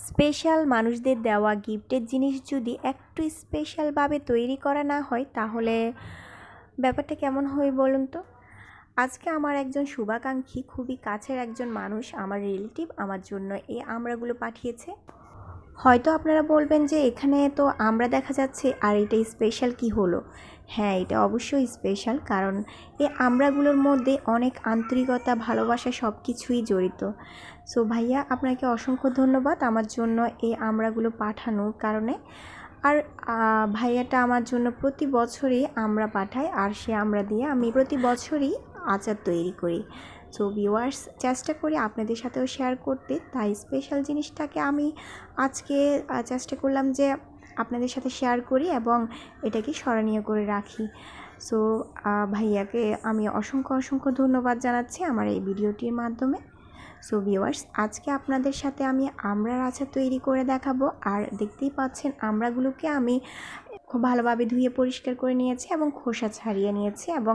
Special মানুষদের দেওয়া গিফটের জিনিস যদি একটু স্পেশালভাবে তৈরি করা না হয় তাহলে ব্যাপারটা কেমন হয় বলুন তো। আজকে আমার একজন শুভাকাঙ্ক্ষী, খুবই কাছের একজন মানুষ, আমার রিলেটিভ, আমার জন্য এই আমড়াগুলো পাঠিয়েছে। হয়তো আপনারা বলবেন যে এখানে তো আমরা দেখা যাচ্ছে, আর এটা স্পেশাল কি হলো? হ্যাঁ, এটা অবশ্যই স্পেশাল, কারণ এই আমড়াগুলোর মধ্যে অনেক আন্তরিকতা, ভালোবাসা সব কিছুই জড়িত। সো ভাইয়া, আপনাকে অসংখ্য ধন্যবাদ আমার জন্য এই আমড়াগুলো পাঠানোর কারণে। আর ভাইয়াটা আমার জন্য প্রতি বছরই আমড়া পাঠায়, আর সে আমড়া দিয়ে আমি প্রতি বছরই আচার তৈরি করি। সো ভিউয়ার্স, চেষ্টা করি আপনাদের সাথেও শেয়ার করতে, তাই স্পেশাল জিনিসটাকে আমি আজকে চেষ্টা করলাম যে আপনাদের সাথে শেয়ার করি এবং এটাকে স্মরণীয় করে রাখি। সো ভাইয়াকে আমি অসংখ্য ধন্যবাদ জানাচ্ছি আমার এই ভিডিওটির মাধ্যমে। সো ভিউয়ার্স, আজকে আপনাদের সাথে আমি আমড়ার আচার তৈরি করে দেখাবো। আর দেখতেই পাচ্ছেন আমড়াগুলোকে আমি খুব ভালোভাবে ধুয়ে পরিষ্কার করে নিয়েছি এবং খোসা ছাড়িয়ে নিয়েছি, এবং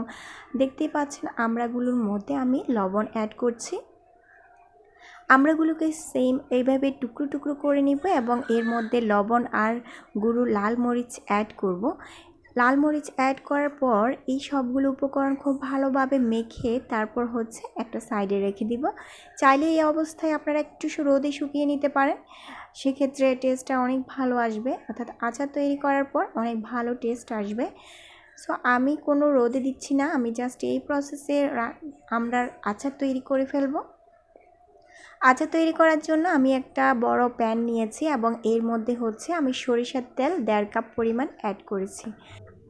দেখতেই পাচ্ছেন আমড়াগুলোর মধ্যে আমি লবণ অ্যাড করছি। আমড়াগুলোকে সেম এইভাবে টুকরো টুকরো করে নিব এবং এর মধ্যে লবণ আর গুঁড়ো লাল মরিচ অ্যাড করব। লাল মরিচ অ্যাড করার পর এই সবগুলো উপকরণ খুব ভালোভাবে মেখে তারপর একটা সাইডে রেখে দিব। চাইলে এই অবস্থায় আপনারা একটু রোদে শুকিয়ে নিতে পারেন, সেক্ষেত্রে টেস্টটা অনেক ভালো আসবে, অর্থাৎ আচার তৈরি করার পর অনেক ভালো টেস্ট আসবে। সো আমি কোনো রোদে দিচ্ছি না, আমি জাস্ট এই প্রসেসে আমরা আচার তৈরি করে ফেলবো। আচার তৈরি করার জন্য আমি একটা বড় প্যান নিয়েছি এবং এর মধ্যে আমি সরিষার তেল 1.5 কাপ পরিমাণ অ্যাড করেছি।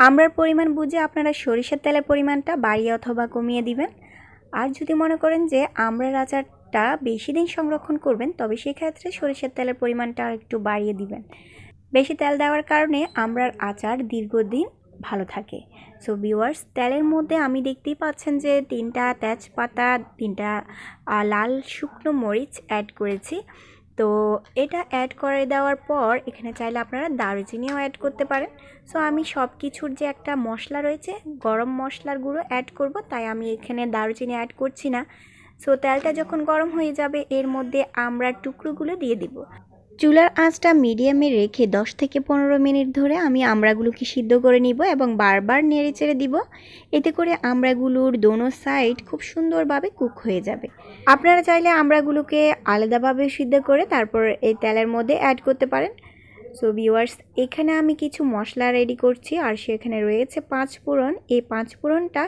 আমড়ার পরিমাণ বুঝে আপনারা সরিষার তেলের পরিমাণটা বাড়িয়ে অথবা কমিয়ে দিবেন। আর যদি মনে করেন যে আমড়ার আচারটা বেশি দিন সংরক্ষণ করবেন, তবে সেক্ষেত্রে সরিষার তেলের পরিমাণটা একটু বাড়িয়ে দিবেন। বেশি তেল দেওয়ার কারণে আমড়ার আচার দীর্ঘদিন ভালো থাকে। সো ভিউয়ার্স, তেলের মধ্যে আমি দেখতেই পাচ্ছেন যে 3টা তেজপাতা, 3টা লাল শুকনো মরিচ অ্যাড করেছি। তো এটা অ্যাড করে দেওয়ার পর এখানে চাইলে আপনারা দারুচিনিও অ্যাড করতে পারেন। সো আমি সব কিছুর যে একটা মশলা রয়েছে, গরম মশলার গুঁড়ো অ্যাড করব, তাই আমি এখানে দারুচিনি অ্যাড করছি না। সো তেলটা যখন গরম হয়ে যাবে এর মধ্যে আমড়ার টুকরোগুলো দিয়ে দিব। চুলার আঁচটা মিডিয়ামে রেখে 10 থেকে 15 মিনিট ধরে আমি আমড়াগুলোকে সিদ্ধ করে নিব এবং বারবার নেড়ে চেড়ে দিব। এতে করে আমড়াগুলোর দোনো সাইড খুব সুন্দরভাবে কুক হয়ে যাবে। আপনারা চাইলে আমড়াগুলোকে আলাদাভাবে সিদ্ধ করে তারপর এই তেলের মধ্যে অ্যাড করতে পারেন। সো ভিউয়ার্স, এখানে আমি কিছু মশলা রেডি করছি, আর সেখানে রয়েছে 5 ফোড়ন। এই 5 ফোড়নটা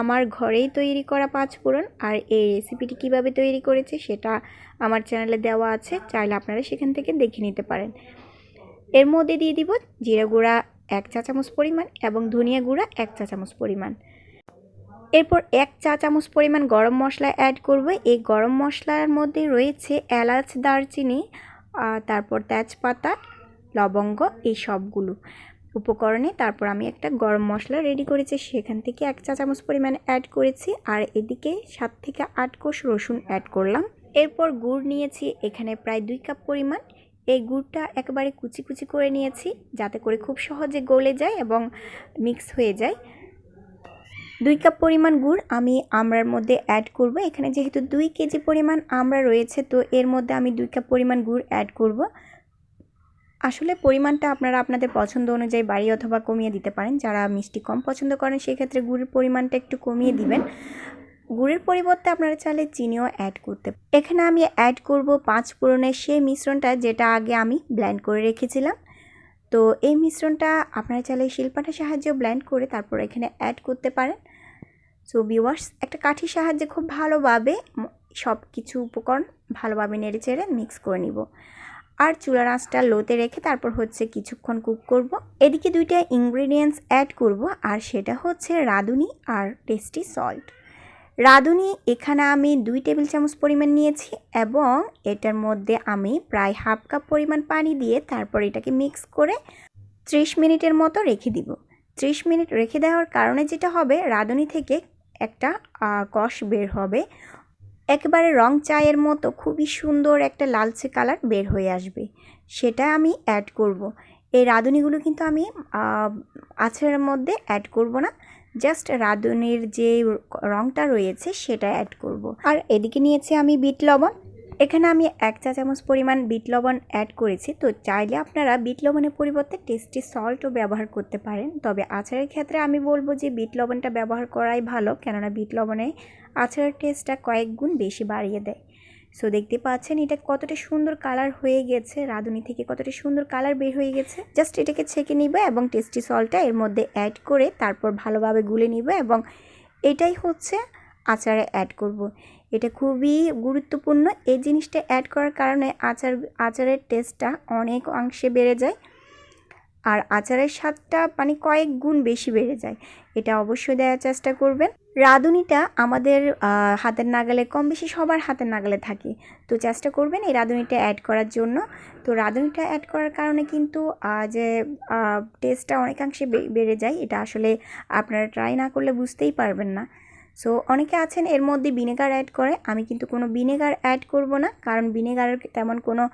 আমার ঘরেই তৈরি করা 5 ফোড়ন, আর এই রেসিপিটি কিভাবে তৈরি করেছে সেটা আমার চ্যানেলে দেওয়া আছে, চাইলে আপনারা সেখান থেকে দেখে নিতে পারেন। এর মধ্যে দিয়ে দিব জিরা গুঁড়া 1 চা চামচ পরিমাণ এবং ধনিয়া গুঁড়া 1 চা চামচ পরিমাণ। এরপর 1 চা চামচ পরিমাণ গরম মশলা অ্যাড করব। এই গরম মশলার মধ্যে রয়েছে এলাচ, দারচিনি, তারপর তেজপাতা, লবঙ্গ, এই সবগুলো উপকরণে তারপর আমি একটা গরম মশলা রেডি করেছি, সেখান থেকে 1 চা চামচ পরিমাণ অ্যাড করেছি। আর এদিকে 7 থেকে 8 কোষ রসুন অ্যাড করলাম। এরপর গুড় নিয়েছি এখানে প্রায় 2 কাপ পরিমাণ। এই গুড়টা একেবারে কুচি কুচি করে নিয়েছি, যাতে করে খুব সহজে গলে যায় এবং মিক্স হয়ে যায়। 2 কাপ পরিমাণ গুড় আমি আমড়ার মধ্যে অ্যাড করব। এখানে যেহেতু 2 কেজি পরিমাণ আমড়া রয়েছে, তো এর মধ্যে আমি 2 কাপ পরিমাণ গুড় অ্যাড করব। আসলে পরিমাণটা আপনারা আপনাদের পছন্দ অনুযায়ী বাড়িয়ে অথবা কমিয়ে দিতে পারেন। যারা মিষ্টি কম পছন্দ করেন সেক্ষেত্রে গুড়ের পরিমাণটা একটু কমিয়ে দিবেন। গুড়ের পরিবর্তে আপনারা চাইলে চিনিও অ্যাড করতে। এখানে আমি অ্যাড করব 5 ফোড়নের সেই মিশ্রণটা যেটা আগে আমি ব্লেন্ড করে রেখেছিলাম। তো এই মিশ্রণটা আপনারা চাইলে শিলপাটার সাহায্যে ব্লেন্ড করে তারপর এখানে অ্যাড করতে পারেন। সো ভিউয়ার্স, একটা কাঠির সাহায্যে খুব ভালোভাবে সব কিছু উপকরণ ভালোভাবে নেড়ে চেড়ে মিক্স করে নিব। আর চুলার আঁচটা লোতে রেখে তারপর কিছুক্ষণ কুক করব। এদিকে 2টা ইনগ্রেডিয়েন্টস অ্যাড করব, আর সেটা রাঁধুনি আর টেস্টি সল্ট। রাঁধুনি এখানে আমি 2 টেবিল চামচ পরিমাণ নিয়েছি এবং এটার মধ্যে আমি প্রায় হাফ কাপ পরিমাণ পানি দিয়ে তারপর এটাকে মিক্স করে 30 মিনিটের মতো রেখে দিব। 30 মিনিট রেখে দেওয়ার কারণে যেটা হবে, রাঁধুনি থেকে একটা কষ বের হবে, একেবারে রং চায়ের মতো খুবই সুন্দর একটা লালচে কালার বের হয়ে আসবে, সেটা আমি অ্যাড করব। এই রাঁধুনিগুলো কিন্তু আমি আচারের মধ্যে অ্যাড করব না, জাস্ট রাঁধুনির যে রংটা রয়েছে সেটা অ্যাড করব। আর এদিকে নিয়েছি আমি বিট লবণ। এখানে আমি 1 চা চামচ পরিমাণ বিট লবণ অ্যাড করেছি। তো চাইলে আপনারা বিট লবণের পরিবর্তে টেস্টি সল্টও ব্যবহার করতে পারেন, তবে আচারের ক্ষেত্রে আমি বলবো যে বিট লবণটা ব্যবহার করাই ভালো, কেননা বিট লবণে আচারের টেস্টটা কয়েক গুণ বেশি বাড়িয়ে দেয়। সো দেখতে পাচ্ছেন এটা কতটা সুন্দর কালার হয়ে গেছে, রাঁধুনি থেকে কতটা সুন্দর কালার বের হয়ে গেছে। জাস্ট এটাকে ছেঁকে নিব এবং টেস্টি সল্টটা এর মধ্যে অ্যাড করে তারপর ভালোভাবে গুলে নিব এবং এটাই হচ্ছে আচারে অ্যাড করব। এটা খুবই গুরুত্বপূর্ণ। এই জিনিসটা অ্যাড করার কারণে আচারের টেস্টটা অনেক অংশে বেড়ে যায় আর আচারের স্বাদটা মানে কয়েক গুণ বেশি বেড়ে যায়। এটা অবশ্যই দেওয়ার চেষ্টা করবেন। রাঁধুনিটা আমাদের হাতের নাগালে, কম বেশি সবার হাতের নাগালে থাকে, তো চেষ্টা করবেন এই রাঁধুনিটা অ্যাড করার জন্য। তো রাঁধুনিটা অ্যাড করার কারণে কিন্তু যে টেস্টটা অনেকাংশে বেড়ে যায়, এটা আসলে আপনারা ট্রাই না করলে বুঝতেই পারবেন না। সো অনেকে আছেন এর মধ্যে ভিনেগার অ্যাড করে, আমি কিন্তু কোনো ভিনেগার অ্যাড করব না, কারণ ভিনেগারের তেমন কোনো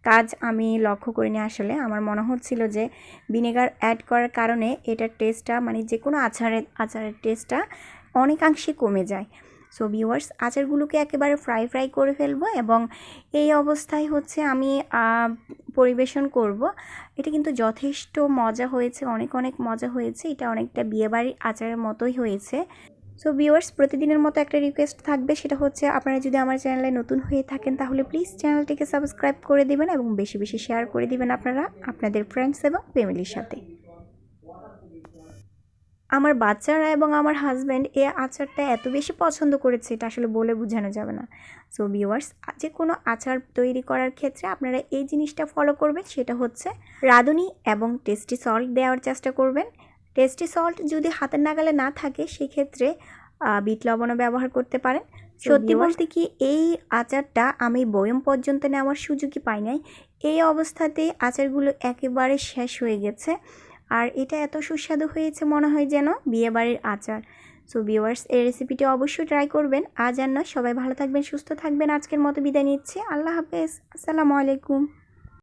কাজ আমি লক্ষ্য করিনি। আসলে আমার মনে হচ্ছিল যে ভিনেগার অ্যাড করার কারণে এটার টেস্টটা মানে যে কোনো আচারের টেস্টটা অনেকাংশে কমে যায়। সো ভিউয়ার্স, আচারগুলোকে একেবারে ফ্রাই করে ফেলবো এবং এই অবস্থায় হচ্ছে আমি পরিবেশন করব। এটা কিন্তু যথেষ্ট মজা হয়েছে, অনেক মজা হয়েছে। এটা অনেকটা বিয়েবাড়ির আচারের মতোই হয়েছে। সো ভিউয়ার্স, প্রতিদিনের মতো একটা রিকোয়েস্ট থাকবে, সেটা হচ্ছে আপনারা যদি আমার চ্যানেলে নতুন হয়ে থাকেন তাহলে প্লিজ চ্যানেলটিকে সাবস্ক্রাইব করে দিবেন এবং বেশি বেশি শেয়ার করে দিবেন আপনারা আপনাদের ফ্রেন্ডস এবং ফ্যামিলির সাথে। আমার বাচ্চারা এবং আমার হাজব্যান্ড এই আচারটা এত বেশি পছন্দ করেছে, এটা আসলে বলে বোঝানো যাবে না। সো ভিউয়ার্স, যে কোনো আচার তৈরি করার ক্ষেত্রে আপনারা এই জিনিসটা ফলো করবেন, সেটা হচ্ছে রাঁধুনি এবং টেস্টি সল্ট দেওয়ার চেষ্টা করবেন। টেস্টি সল্ট যদি হাতের নাগালে না থাকে সেক্ষেত্রে বিট লবণও ব্যবহার করতে পারেন। সত্যি বলতে কি, এই আচারটা আমি বয়ম পর্যন্ত নেওয়ার সুযোগই পাই নাই। এই অবস্থাতে আচারগুলো একেবারে শেষ হয়ে গেছে আর এটা এত সুস্বাদু হয়েছে মনে হয় যেন বিয়েবাড়ির আচার। সো ভিউয়ার্স, এই রেসিপিটি অবশ্যই ট্রাই করবেন। আজ আর নয়, সবাই ভালো থাকবেন, সুস্থ থাকবেন। আজকের মতো বিদায় নিচ্ছি। আল্লাহ হাফেজ, আসসালামু আলাইকুম।